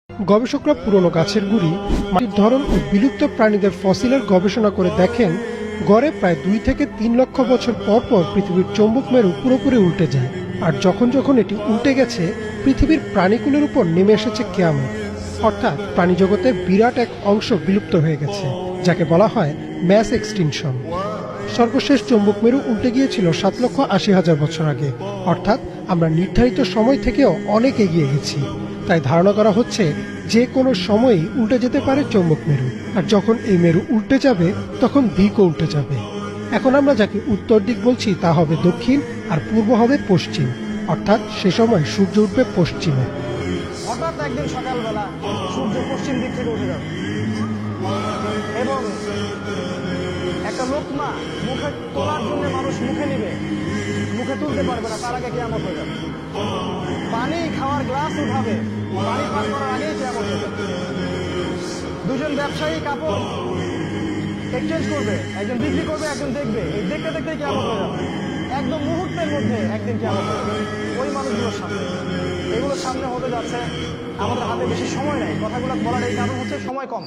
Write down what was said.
গবেষকরা পুরনো গাছের গুঁড়ি, মাটির ধরন ও বিলুপ্ত প্রাণীদের ফসিলের গবেষণা করে দেখেন গড়ে প্রায় 2 থেকে 3 লক্ষ বছর পর পর পৃথিবীর চৌম্বক মেরু পুরোপুরি উল্টে যায়। আর যখন যখন এটি উল্টে গেছে, পৃথিবীর প্রাণীকুলের উপর নেমে এসেছে কিয়ামত, অর্থাৎ প্রাণীজগতের বিরাট এক অংশ বিলুপ্ত হয়ে গেছে, যাকে বলা হয় ম্যাস এক্সটিনশন। সর্বশেষ চৌম্বক মেরু উল্টে গিয়েছিল 7,80,000 বছর আগে, অর্থাৎ আমরা নির্ধারিত সময় থেকেও অনেক এগিয়ে গেছি। তাই ধারণা করা হচ্ছে যে কোনো সময়ই উল্টে যেতে পারে চৌম্বক মেরু, আর যখন এই মেরু উল্টে যাবে তখন দিকও উল্টে যাবে। এখন আমরা যাকে উত্তর দিক বলছি তা হবে দক্ষিণ, আর পূর্ব হবে পশ্চিম, অর্থাৎ সে সময় সূর্য উঠবে পশ্চিমে। হঠাৎ একদিন সকালবেলা সূর্য পশ্চিম দিক থেকে উঠে যাবে এবং একটা লোকমা মুখে তোলার জন্য মানুষ মুখে নিবে, মুখে তুলতে পারবে না, তার আগে কিয়ামত হয়ে যাবে। পানি খাওয়ার গ্লাস উঠাবে, পানি পান করার আগেই কিয়ামত হয়ে যাবে। দুজন ব্যবসায়ী কাপড় এক্সচেঞ্জ করবে, একজন বিক্রি করবে, একজন দেখবে, এই দেখতে দেখতে কিয়ামত হয়ে যাবে। একদম মুহূর্তের মধ্যে একদিন কিয়ামত হয়ে যাবে ওই মানুষগুলোর সামনে। এগুলোর সামনে হতে যাচ্ছে, আমাদের হাতে বেশি সময় নেই। কথাগুলো বলার এই কারণ হচ্ছে সময় কম।